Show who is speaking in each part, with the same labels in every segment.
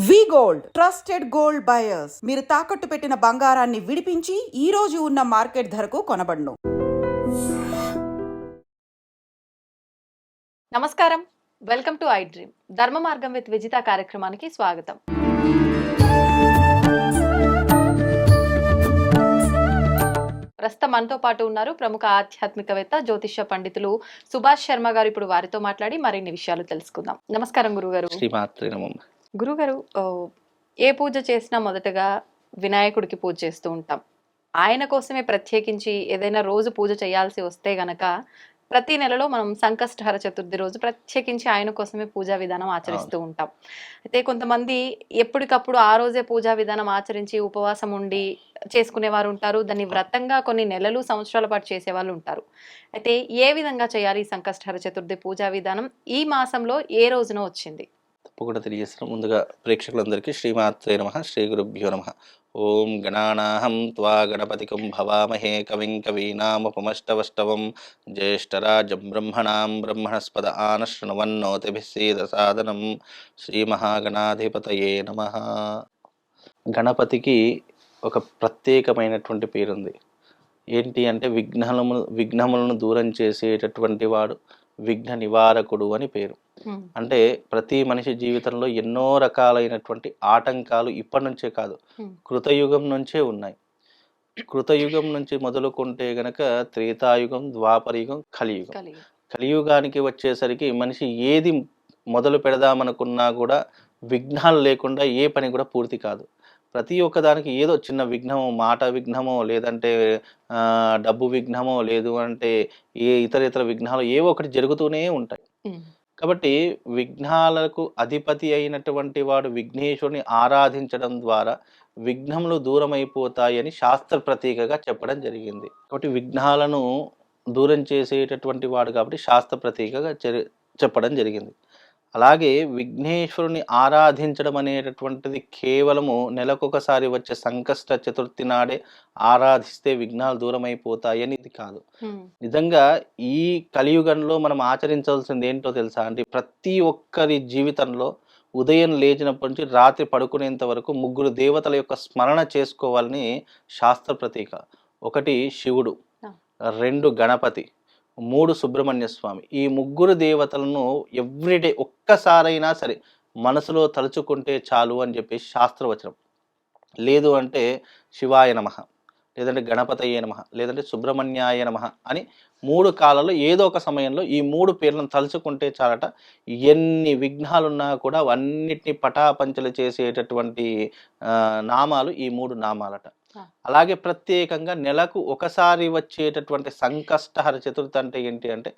Speaker 1: వి gold trusted gold buyers మీరు తాకట్టు పెట్టిన బంగారాన్ని విడిపించి ఈ రోజు ఉన్న మార్కెట్ ధరకు కొనబడును.
Speaker 2: నమస్కారం, వెల్కమ్ టు ఐ డ్రీమ్. ధర్మ మార్గం విత్ విజిత కార్యక్రమానికి స్వాగతం. ప్రస్తుతం మనతో పాటు ఉన్నారు ప్రముఖ ఆధ్యాత్మికవేత్త జ్యోతిష్య పండితులు సుభాష్ శర్మ గారు. ఇప్పుడు వారితో మాట్లాడి మరిన్ని విషయాలు తెలుసుకుందాం. నమస్కారం గురుగారు. గురుగారు, ఏ పూజ చేసినా మొదటగా వినాయకుడికి పూజ చేస్తూ ఉంటాం. ఆయన కోసమే ప్రత్యేకించి ఏదైనా రోజు పూజ చేయాల్సి వస్తే గనక ప్రతి నెలలో మనం సంకష్టహర చతుర్థి రోజు ప్రత్యేకించి ఆయన కోసమే పూజా విధానం ఆచరిస్తూ ఉంటాం. అయితే కొంతమంది ఎప్పటికప్పుడు ఆ రోజే పూజా విధానం ఆచరించి ఉపవాసం ఉండి చేసుకునేవారు ఉంటారు. దాన్ని వ్రతంగా కొన్ని నెలలు సంవత్సరాల పాటు చేసేవాళ్ళు ఉంటారు. అయితే ఏ విధంగా చేయాలి ఈ సంకష్టహర చతుర్థి పూజా విధానం? ఈ మాసంలో ఏ రోజున వచ్చింది?
Speaker 3: తప్పకుండా తెలియజేస్తున్నాం. ముందుగా ప్రేక్షకులందరికీ శ్రీమాత్రే నమః, శ్రీ గురుభ్యో నమః. ఓం గణానాహం త్వా గణపతికం భవామహే కవిం కవీనాముపమష్టవష్టవం జ్యేష్ఠరాజం బ్రహ్మణాం బ్రహ్మణస్పద ఆనశృణవన్నోతిభిస్సీద సాదనం. శ్రీ మహాగణాధిపతయే నమః. గణపతికి ఒక ప్రత్యేకమైనటువంటి పేరుంది. ఏంటి అంటే విఘ్నములను దూరం చేసేటటువంటి వాడు, విఘ్న నివారకుడు అని పేరు. అంటే ప్రతి మనిషి జీవితంలో ఎన్నో రకాలైనటువంటి ఆటంకాలు ఇప్పటి నుంచే కాదు, కృతయుగం నుంచే ఉన్నాయి. కృతయుగం నుంచి మొదలుకుంటే గనక త్రేతాయుగం, ద్వాపరయుగం, కలియుగం. కలియుగానికి వచ్చేసరికి మనిషి ఏది మొదలు పెడదామనుకున్నా కూడా విఘ్నాలు లేకుండా ఏ పని కూడా పూర్తి కాదు. ప్రతి ఒక్కదానికి ఏదో చిన్న విఘ్నమో, మాట విఘ్నమో, లేదంటే డబ్బు విఘ్నమో, లేదు అంటే ఏ ఇతర విఘ్నాలు ఏవో ఒకటి జరుగుతూనే ఉంటాయి. కాబట్టి విఘ్నాలకు అధిపతి అయినటువంటి వాడు విఘ్నేశ్వరుని ఆరాధించడం ద్వారా విఘ్నములు దూరమైపోతాయని శాస్త్ర ప్రతీకగా చెప్పడం జరిగింది. కాబట్టి విఘ్నాలను దూరం చేసేటటువంటి వాడు కాబట్టి శాస్త్ర ప్రతీకగా చెప్పడం జరిగింది. అలాగే విఘ్నేశ్వరుని ఆరాధించడం అనేటటువంటిది కేవలము నెలకొకసారి వచ్చే సంకష్ట చతుర్థి నాడే ఆరాధిస్తే విఘ్నాలు దూరం అయిపోతాయి అని ఇది కాదు. నిజంగా ఈ కలియుగంలో మనం ఆచరించాల్సింది ఏంటో తెలుసా అంటే, ప్రతి ఒక్కరి జీవితంలో ఉదయం లేచినప్పటి నుంచి రాత్రి పడుకునేంత వరకు ముగ్గురు దేవతల యొక్క స్మరణ చేసుకోవాలని శాస్త్ర ప్రతీక. ఒకటి శివుడు, రెండు గణపతి, మూడు సుబ్రహ్మణ్య స్వామి. ఈ ముగ్గురు దేవతలను ఎవ్రీడే ఒక్కసారైనా సరే మనసులో తలుచుకుంటే చాలు అని చెప్పేసి శాస్త్రవచనం. లేదు అంటే శివాయ నమః, లేదంటే గణపతయే నమః, లేదంటే సుబ్రహ్మణ్యాయ నమః అని మూడు కాలాల్లో ఏదో ఒక సమయంలో ఈ మూడు పేర్లను తలుచుకుంటే చాలట. ఎన్ని విఘ్నాలున్నా కూడా అన్నిటినీ పటాపంచలు చేసేటటువంటి నామాలు ఈ మూడు నామాలట. అలాగే ప్రత్యేకంగా నెలకు ఒకసారి వచ్చేటటువంటి సంకష్టహర చతుర్థి అంటే ఏంటి అంటే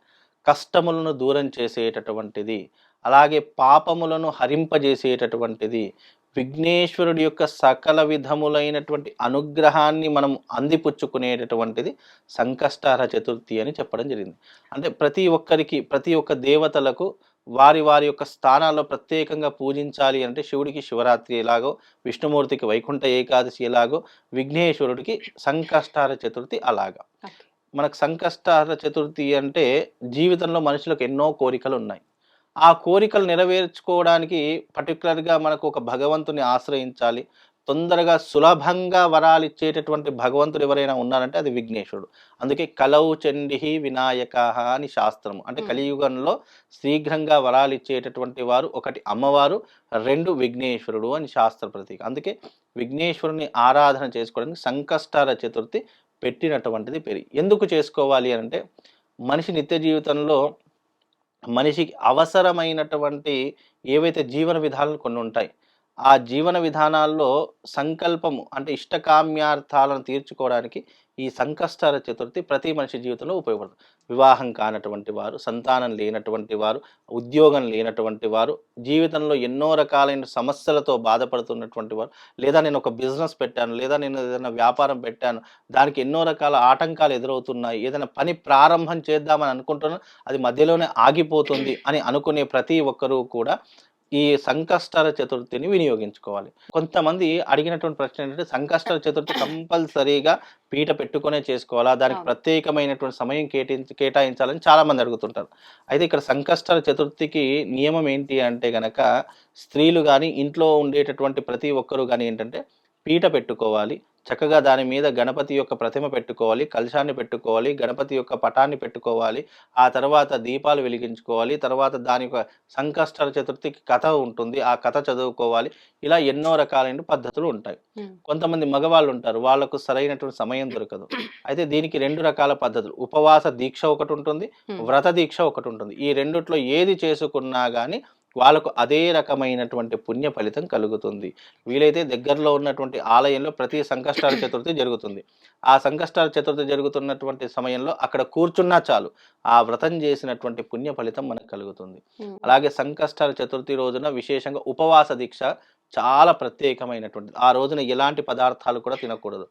Speaker 3: కష్టములను దూరం చేసేటటువంటిది, అలాగే పాపములను హరింపజేసేటటువంటిది, విఘ్నేశ్వరుడి యొక్క సకల విధములైనటువంటి అనుగ్రహాన్ని మనం అందిపుచ్చుకునేటటువంటిది సంకష్టహర చతుర్థి అని చెప్పడం జరిగింది. అంటే ప్రతి ఒక్కరికి, ప్రతి ఒక్క దేవతలకు వారి వారి యొక్క స్థానాల్లో ప్రత్యేకంగా పూజించాలి అంటే శివుడికి శివరాత్రి ఎలాగో, విష్ణుమూర్తికి వైకుంఠ ఏకాదశి ఎలాగో, విఘ్నేశ్వరుడికి సంకష్టహర చతుర్థి అలాగా. మనకు సంకష్టహర చతుర్థి అంటే జీవితంలో మనుషులకు ఎన్నో కోరికలు ఉన్నాయి. ఆ కోరికలు నెరవేర్చుకోవడానికి పర్టికులర్గా మనకు ఒక భగవంతుని ఆశ్రయించాలి. తొందరగా సులభంగా వరాలు ఇచ్చేటటువంటి భగవంతుడు ఎవరైనా ఉన్నారంటే అది విఘ్నేశ్వరుడు. అందుకే కలౌ చండిహి వినాయక అని శాస్త్రము. అంటే కలియుగంలో శీఘ్రంగా వరాలు ఇచ్చేటటువంటి వారు ఒకటి అమ్మవారు, రెండు విఘ్నేశ్వరుడు అని శాస్త్ర ప్రతీక. అందుకే విఘ్నేశ్వరుని ఆరాధన చేసుకోవడానికి సంకష్టహర చతుర్థి పెట్టినటువంటిది పేరు. ఎందుకు చేసుకోవాలి అంటే మనిషి నిత్య జీవితంలో మనిషికి అవసరమైనటువంటి ఏవైతే జీవన విధానాలు కొన్ని ఉంటాయి, ఆ జీవన విధానాల్లో సంకల్పము అంటే ఇష్టకామ్యార్థాలను తీర్చుకోవడానికి ఈ సంకష్టహర చతుర్థి ప్రతి మనిషి జీవితంలో ఉపయోగపడుతుంది. వివాహం కానటువంటి వారు, సంతానం లేనటువంటి వారు, ఉద్యోగం లేనటువంటి వారు, జీవితంలో ఎన్నో రకాలైన సమస్యలతో బాధపడుతున్నటువంటి వారు, లేదా నేను ఒక బిజినెస్ పెట్టాను, లేదా నేను ఏదైనా వ్యాపారం పెట్టాను, దానికి ఎన్నో రకాల ఆటంకాలు ఎదురవుతున్నాయి, ఏదైనా పని ప్రారంభం చేద్దామని అనుకుంటున్నాను అది మధ్యలోనే ఆగిపోతుంది అని అనుకునే ప్రతి ఒక్కరూ కూడా ఈ సంకష్టర చతుర్థిని వినియోగించుకోవాలి. కొంతమంది అడిగినటువంటి ప్రశ్న ఏంటంటే సంకష్టర చతుర్థి కంపల్సరీగా పీట పెట్టుకునే చేసుకోవాలా, దానికి ప్రత్యేకమైనటువంటి సమయం కేటాయించాలని చాలా మంది అడుగుతుంటారు. అయితే ఇక్కడ సంకష్టర చతుర్థికి నియమం ఏంటి అంటే గనక స్త్రీలు కానీ ఇంట్లో ఉండేటటువంటి ప్రతి ఒక్కరు కానీ ఏంటంటే పీట పెట్టుకోవాలి, చక్కగా దాని మీద గణపతి యొక్క ప్రతిమ పెట్టుకోవాలి, కలశాన్ని పెట్టుకోవాలి, గణపతి యొక్క పటాన్ని పెట్టుకోవాలి, ఆ తర్వాత దీపాలు వెలిగించుకోవాలి, తర్వాత దాని యొక్క సంకష్టర చతుర్థికి కథ ఉంటుంది, ఆ కథ చదువుకోవాలి. ఇలా ఎన్నో రకాలైన పద్ధతులు ఉంటాయి. కొంతమంది మగవాళ్ళు ఉంటారు, వాళ్ళకు సరైనటువంటి సమయం దొరకదు. అయితే దీనికి 2 రకాల పద్ధతులు, ఉపవాస దీక్ష ఒకటి ఉంటుంది, వ్రత దీక్ష ఒకటి ఉంటుంది. ఈ రెండిట్లో ఏది చేసుకున్నా కానీ వాళ్ళకు అదే రకమైనటువంటి పుణ్య ఫలితం కలుగుతుంది. వీలైతే దగ్గరలో ఉన్నటువంటి ఆలయంలో ప్రతి సంకష్టాల చతుర్థి జరుగుతుంది. ఆ సంకష్టాల చతుర్థి జరుగుతున్నటువంటి సమయంలో అక్కడ కూర్చున్నా చాలు, ఆ వ్రతం చేసినటువంటి పుణ్య ఫలితం మనకు కలుగుతుంది. అలాగే సంకష్టాల చతుర్థి రోజున విశేషంగా ఉపవాస దీక్ష చాలా ప్రత్యేకమైనటువంటిది. ఆ రోజున ఎలాంటి పదార్థాలు కూడా తినకూడదు.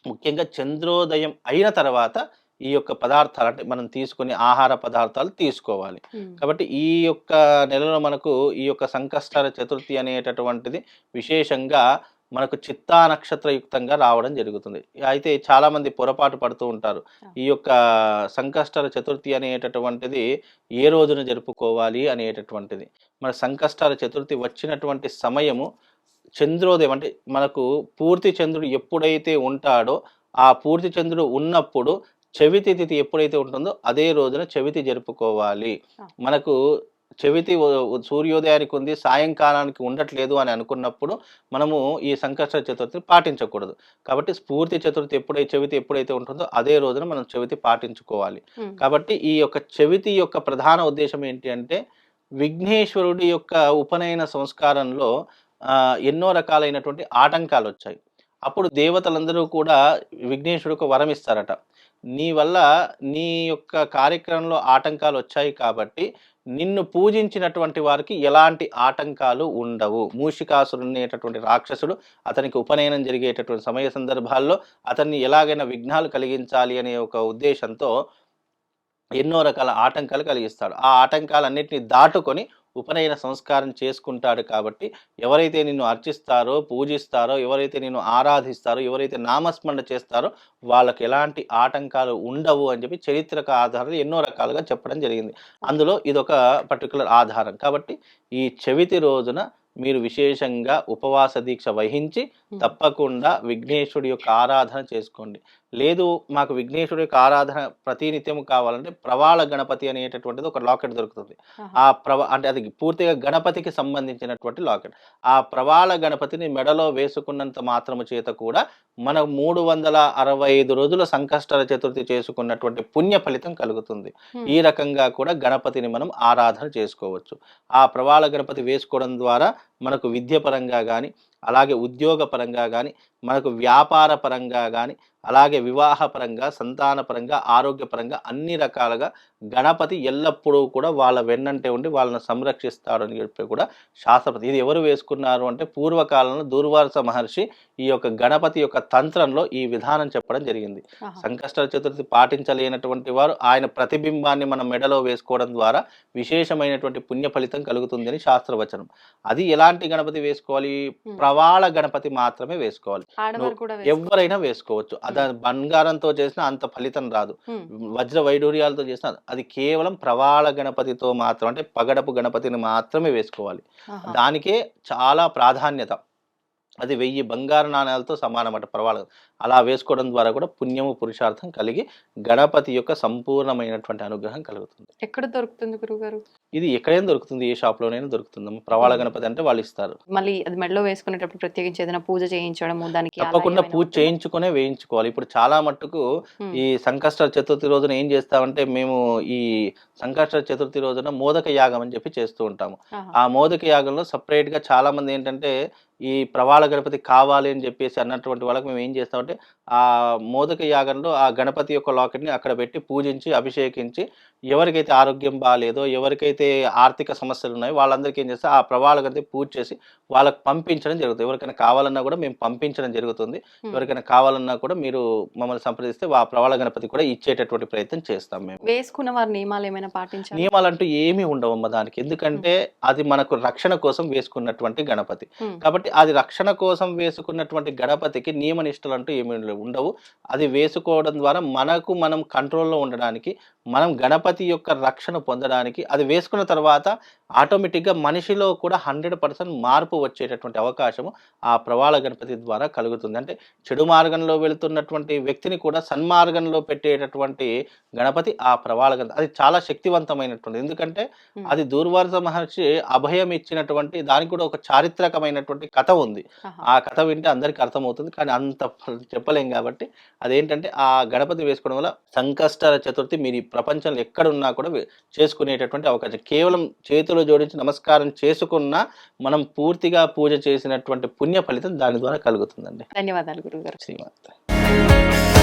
Speaker 3: ముఖ్యంగా చంద్రోదయం అయిన తర్వాత ఈ యొక్క పదార్థాలు అంటే మనం తీసుకునే ఆహార పదార్థాలు తీసుకోవాలి. కాబట్టి ఈ యొక్క నెలలో మనకు ఈ యొక్క సంకష్టాల చతుర్థి అనేటటువంటిది విశేషంగా మనకు చిత్తా నక్షత్రయుక్తంగా రావడం జరుగుతుంది. అయితే చాలా మంది పొరపాటు పడుతూ ఉంటారు, ఈ యొక్క సంకష్టాల చతుర్థి అనేటటువంటిది ఏ రోజున జరుపుకోవాలి అనేటటువంటిది. మన సంకష్టాల చతుర్థి వచ్చినటువంటి సమయము చంద్రోదయం, అంటే మనకు పూర్తి చంద్రుడు ఎప్పుడైతే ఉంటాడో ఆ పూర్తి చంద్రుడు ఉన్నప్పుడు చవితి తిథి ఎప్పుడైతే ఉంటుందో అదే రోజున చవితి జరుపుకోవాలి. మనకు చవితి సూర్యోదయానికి ఉంది, సాయంకాలానికి ఉండట్లేదు అని అనుకున్నప్పుడు మనము ఈ సంకష్ట చతుర్థిని పాటించకూడదు. కాబట్టి స్ఫూర్తి చతుర్థి చవితి ఎప్పుడైతే ఉంటుందో అదే రోజున మనం చవితి పాటించుకోవాలి. కాబట్టి ఈ యొక్క చవితి యొక్క ప్రధాన ఉద్దేశం ఏంటి అంటే విఘ్నేశ్వరుడి యొక్క ఉపనయన సంస్కారంలో ఎన్నో రకాలైనటువంటి ఆటంకాలు వచ్చాయి. అప్పుడు దేవతలందరూ కూడా విఘ్నేశ్వరుడికి వరం ఇస్తారట, నీ వల్ల నీ యొక్క కార్యక్రమంలో ఆటంకాలు వచ్చాయి కాబట్టి నిన్ను పూజించినటువంటి వారికి ఎలాంటి ఆటంకాలు ఉండవు. మూషికాసురుడు అనేటటువంటి రాక్షసుడు అతనికి ఉపనయనం జరిగేటటువంటి సమయ సందర్భాల్లో అతన్ని ఎలాగైనా విఘ్నాలు కలిగించాలి అనే ఒక ఉద్దేశంతో ఎన్నో రకాల ఆటంకాలు కలిగిస్తాడు. ఆ ఆటంకాలన్నింటినీ దాటుకొని ఉపనయన సంస్కారం చేసుకుంటాడు. కాబట్టి ఎవరైతే నిన్ను అర్చిస్తారో, పూజిస్తారో, ఎవరైతే నిన్ను ఆరాధిస్తారో, ఎవరైతే నామస్మరణ చేస్తారో వాళ్ళకి ఎలాంటి ఆటంకాలు ఉండవు అని చెప్పి చరిత్రక ఆధారాలు ఎన్నో రకాలుగా చెప్పడం జరిగింది. అందులో ఇదొక పర్టికులర్ ఆధారం. కాబట్టి ఈ చవితి రోజున మీరు విశేషంగా ఉపవాస దీక్ష వహించి తప్పకుండా విఘ్నేశ్వరుడి యొక్క ఆరాధన చేసుకోండి. లేదు మాకు విఘ్నేశ్వరుడి యొక్క ఆరాధన ప్రతినిత్యము కావాలంటే ప్రవాళ గణపతి అనేటటువంటిది ఒక లాకెట్ దొరుకుతుంది. ఆ అంటే అది పూర్తిగా గణపతికి సంబంధించినటువంటి లాకెట్. ఆ ప్రవాళ గణపతిని మెడలో వేసుకున్నంత మాత్రము చేత కూడా మన 365 రోజుల సంకష్టర చతుర్థి చేసుకున్నటువంటి పుణ్య ఫలితం కలుగుతుంది. ఈ రకంగా కూడా గణపతిని మనం ఆరాధన చేసుకోవచ్చు. ఆ ప్రవాళ గణపతి వేసుకోవడం ద్వారా మనకు విద్య పరంగా కానీ, అలాగే ఉద్యోగ పరంగా కానీ, మనకు వ్యాపార పరంగా కానీ, అలాగే వివాహ పరంగా, సంతాన పరంగా, ఆరోగ్యపరంగా అన్ని రకాలుగా గణపతి ఎల్లప్పుడూ కూడా వాళ్ళ వెన్నంటే ఉండి వాళ్ళని సంరక్షిస్తాడు అని చెప్పి కూడా శాస్త్రపతి. ఇది ఎవరు వేసుకున్నారు అంటే పూర్వకాలంలో దూర్వాస మహర్షి ఈ యొక్క గణపతి యొక్క తంత్రంలో ఈ విధానం చెప్పడం జరిగింది. సంకష్ట చతుర్థి పాటించలేనటువంటి వారు ఆయన ప్రతిబింబాన్ని మన మెడలో వేసుకోవడం ద్వారా విశేషమైనటువంటి పుణ్య ఫలితం కలుగుతుంది అని శాస్త్రవచనం. అది ఎలాంటి గణపతి వేసుకోవాలి? ప్రవాళ గణపతి మాత్రమే వేసుకోవాలి. ఎవరైనా వేసుకోవచ్చు. అది బంగారంతో చేసినా అంత ఫలితం రాదు, వజ్ర వైడూర్యాలతో చేసినా అది కేవలం ప్రవాళ గణపతితో మాత్రం, అంటే పగడపు గణపతిని మాత్రమే వేసుకోవాలి. దానికే చాలా ప్రాధాన్యత. అది 1000 బంగారు నాణ్యాలతో సమానమట ప్రవాళం. అలా వేసుకోవడం ద్వారా కూడా పుణ్యము పురుషార్థం కలిగి గణపతి యొక్క సంపూర్ణమైనటువంటి అనుగ్రహం కలుగుతుంది.
Speaker 2: ఎక్కడ దొరుకుతుంది గురుగారు?
Speaker 3: ఇది ఎక్కడైనా దొరుకుతుంది, ఏ షాప్ లోనైనా దొరుకుతుంది. ప్రవాళ గణపతి అంటే వాళ్ళు ఇస్తారు.
Speaker 2: మళ్ళీ అది మెడలో వేసుకునేటప్పుడు ప్రత్యేకించి ఏదైనా పూజ చేయించడము, దానికి
Speaker 3: తప్పకుండా పూజ చేయించుకునే వేయించుకోవాలి. ఇప్పుడు చాలా మట్టుకు ఈ సంకష్ట చతుర్థి రోజున ఏం చేస్తామంటే మేము ఈ సంకష్ట చతుర్థి రోజున మోదక యాగం అని చెప్పి చేస్తూ ఉంటాము. ఆ మోదక యాగంలో సపరేట్ గా చాలా మంది ఏంటంటే ఈ ప్రవాళ గణపతి కావాలి అని చెప్పేసి అన్నటువంటి వాళ్ళకి మేము ఏం చేస్తామంటే ఆ మోదక యాగంలో ఆ గణపతి యొక్క లాకెట్ని అక్కడ పెట్టి పూజించి అభిషేకించి ఎవరికైతే ఆరోగ్యం బాగాలేదో ఎవరికైతే ఆర్థిక సమస్యలు ఉన్నాయో వాళ్ళందరికీ ఏం చేస్తే ఆ ప్రవాళ గణపతి పూజ చేసి వాళ్ళకి పంపించడం జరుగుతుంది. ఎవరికైనా కావాలన్నా కూడా మేము పంపించడం జరుగుతుంది. ఎవరికైనా కావాలన్నా కూడా మీరు మమ్మల్ని సంప్రదిస్తే ఆ ప్రవాళ గణపతి కూడా ఇచ్చేటటువంటి ప్రయత్నం చేస్తాం. మేము
Speaker 2: వేసుకున్న వారి నియమాలు ఏమైనా పాటించాలి?
Speaker 3: నియమాలంటూ ఏమీ ఉండవమ్మ దానికి, ఎందుకంటే అది మనకు రక్షణ కోసం వేసుకున్నటువంటి గణపతి కాబట్టి అది రక్షణ కోసం వేసుకున్నటువంటి గణపతికి నియమ నిష్టలు అంటూ ఏమీ ఉండవు. అది వేసుకోవడం ద్వారా మనకు మనం కంట్రోల్లో ఉండడానికి, మనం గణపతి యొక్క రక్షణ పొందడానికి అది వేసుకున్న తర్వాత ఆటోమేటిక్గా మనిషిలో కూడా 100% మార్పు వచ్చేటటువంటి అవకాశము ఆ ప్రవాళ గణపతి ద్వారా కలుగుతుంది. అంటే చెడు మార్గంలో వెళుతున్నటువంటి వ్యక్తిని కూడా సన్మార్గంలో పెట్టేటటువంటి గణపతి ఆ ప్రవాళ గణపతి. అది చాలా శక్తివంతమైనటువంటి, ఎందుకంటే అది దూర్వాస మహర్షి అభయం ఇచ్చినటువంటి దానికి కూడా ఒక చారిత్రకమైనటువంటి కథ ఉంది. ఆ కథ వింటే అందరికీ అర్థమవుతుంది, కానీ అంత చెప్పలేం కాబట్టి అదేంటంటే ఆ గణపతి వేసుకోవడం వల్ల సంకష్టాల చతుర్థి మీరు ఈ ప్రపంచంలో ఎక్కడున్నా కూడా చేసుకునేటటువంటి అవకాశం. కేవలం చేతులు జోడించి నమస్కారం చేసుకున్నా మనం పూర్తిగా పూజ చేసినటువంటి పుణ్య ఫలితం దాని ద్వారా కలుగుతుందండి.
Speaker 2: ధన్యవాదాలు గురుగారు.
Speaker 3: శ్రీమాత.